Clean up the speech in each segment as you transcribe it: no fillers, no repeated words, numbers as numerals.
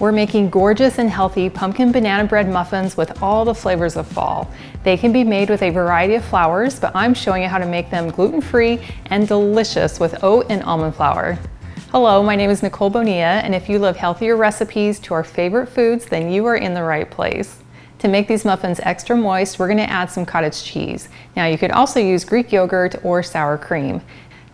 We're making gorgeous and healthy pumpkin banana bread muffins with all the flavors of fall. They can be made with a variety of flours, but I'm showing you how to make them gluten-free and delicious with oat and almond flour. Hello, my name is Nicole Bonilla, and if you love healthier recipes to our favorite foods, then you are in the right place. To make these muffins extra moist, we're going to add some cottage cheese. Now you could also use Greek yogurt or sour cream.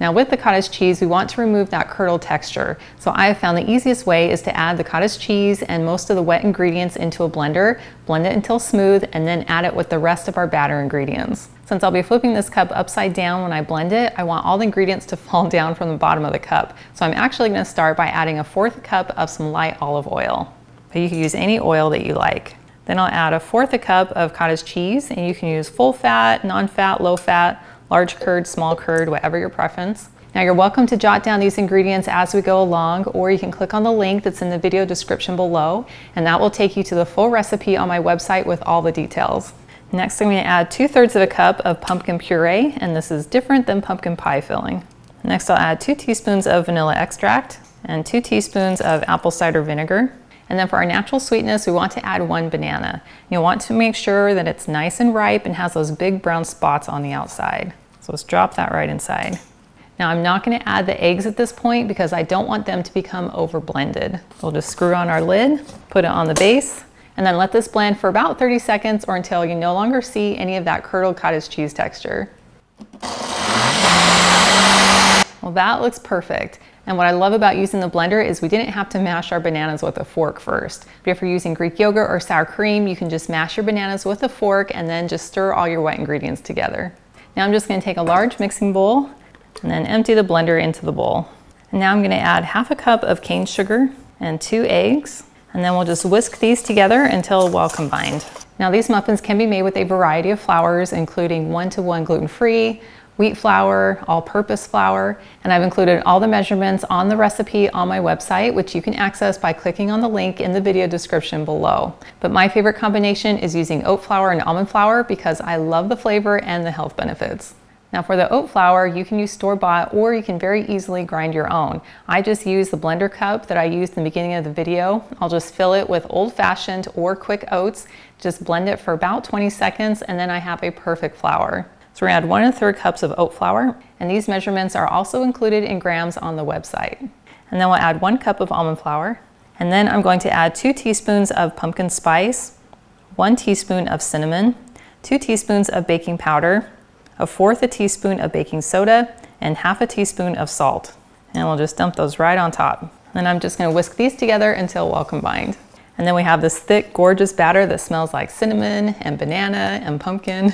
Now with the cottage cheese, we want to remove that curdled texture. So I have found the easiest way is to add the cottage cheese and most of the wet ingredients into a blender, blend it until smooth, and then add it with the rest of our batter ingredients. Since I'll be flipping this cup upside down when I blend it, I want all the ingredients to fall down from the bottom of the cup. So I'm actually going to start by adding 1/4 cup of some light olive oil. But you can use any oil that you like. Then I'll add 1/4 cup of cottage cheese, and you can use full fat, non-fat, low fat, large curd, small curd, whatever your preference. Now you're welcome to jot down these ingredients as we go along, or you can click on the link that's in the video description below, and that will take you to the full recipe on my website with all the details. Next, I'm going to add 2/3 cup of pumpkin puree, and this is different than pumpkin pie filling. Next, I'll add 2 teaspoons of vanilla extract and 2 teaspoons of apple cider vinegar. And then for our natural sweetness, we want to add 1 banana. You'll want to make sure that it's nice and ripe and has those big brown spots on the outside. So let's drop that right inside. Now I'm not going to add the eggs at this point because I don't want them to become over blended. We'll just screw on our lid, put it on the base, and then let this blend for about 30 seconds or until you no longer see any of that curdled cottage cheese texture. Well, that looks perfect. And what I love about using the blender is we didn't have to mash our bananas with a fork first. But if you're using Greek yogurt or sour cream, you can just mash your bananas with a fork and then just stir all your wet ingredients together. Now I'm just going to take a large mixing bowl and then empty the blender into the bowl. And now I'm going to add 1/2 cup of cane sugar and 2 eggs. And then we'll just whisk these together until well combined. Now these muffins can be made with a variety of flours, including 1-to-1 gluten-free, wheat flour, all-purpose flour, and I've included all the measurements on the recipe on my website, which you can access by clicking on the link in the video description below. But my favorite combination is using oat flour and almond flour because I love the flavor and the health benefits. Now for the oat flour, you can use store-bought or you can very easily grind your own. I just use the blender cup that I used in the beginning of the video. I'll just fill it with old-fashioned or quick oats, just blend it for about 20 seconds, and then I have a perfect flour. So we're going to add 1 1/3 cups of oat flour, and these measurements are also included in grams on the website. And then we'll add 1 cup of almond flour, and then I'm going to add 2 teaspoons of pumpkin spice, 1 teaspoon of cinnamon, 2 teaspoons of baking powder, 1/4 teaspoon of baking soda, and 1/2 teaspoon of salt. And we'll just dump those right on top. And I'm just going to whisk these together until well combined. And then we have this thick, gorgeous batter that smells like cinnamon and banana and pumpkin.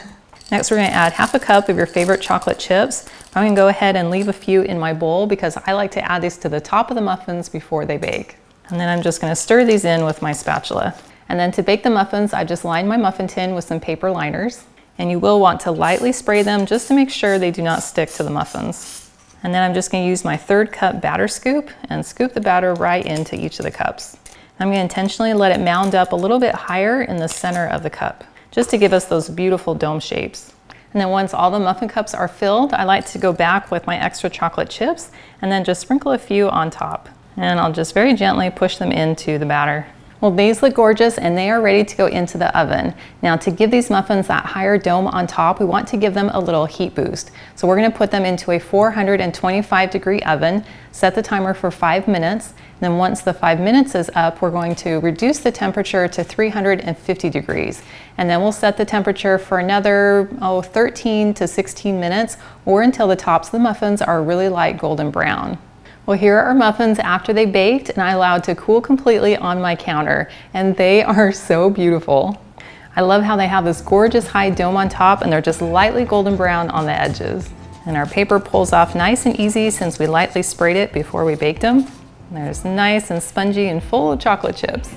Next, we're going to add 1/2 cup of your favorite chocolate chips. I'm going to go ahead and leave a few in my bowl because I like to add these to the top of the muffins before they bake. And then I'm just going to stir these in with my spatula. And then to bake the muffins, I just lined my muffin tin with some paper liners. And you will want to lightly spray them just to make sure they do not stick to the muffins. And then I'm just going to use my 1/3 cup batter scoop and scoop the batter right into each of the cups. I'm going to intentionally let it mound up a little bit higher in the center of the cup, just to give us those beautiful dome shapes. And then once all the muffin cups are filled, I like to go back with my extra chocolate chips and then just sprinkle a few on top. And I'll just very gently push them into the batter. Well, these look gorgeous and they are ready to go into the oven. Now to give these muffins that higher dome on top, we want to give them a little heat boost. So we're going to put them into a 425-degree oven, set the timer for 5 minutes. And then once the 5 minutes is up, we're going to reduce the temperature to 350 degrees. And then we'll set the temperature for another 13 to 16 minutes or until the tops of the muffins are really light golden brown. Well, here are our muffins after they baked and I allowed to cool completely on my counter, and they are so beautiful. I love how they have this gorgeous high dome on top and they're just lightly golden brown on the edges. And our paper pulls off nice and easy since we lightly sprayed it before we baked them. And they're just nice and spongy and full of chocolate chips.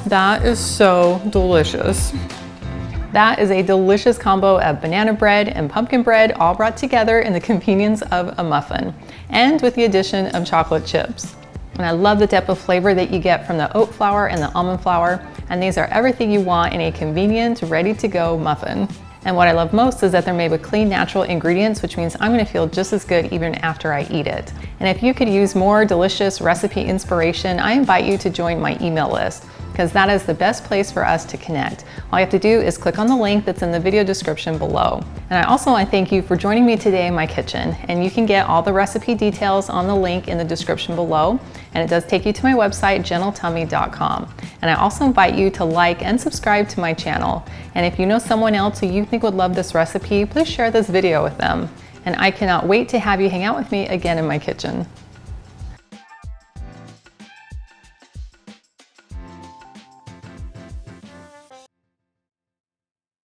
That is so delicious. That is a delicious combo of banana bread and pumpkin bread all brought together in the convenience of a muffin and with the addition of chocolate chips. And I love the depth of flavor that you get from the oat flour and the almond flour, and these are everything you want in a convenient, ready-to-go muffin. And what I love most is that they're made with clean, natural ingredients, which means I'm gonna feel just as good even after I eat it. And if you could use more delicious recipe inspiration, I invite you to join my email list, because that is the best place for us to connect. All you have to do is click on the link that's in the video description below. And I also want to thank you for joining me today in my kitchen. And you can get all the recipe details on the link in the description below. And it does take you to my website, gentletummy.com. And I also invite you to like and subscribe to my channel. And if you know someone else who you think would love this recipe, please share this video with them. And I cannot wait to have you hang out with me again in my kitchen.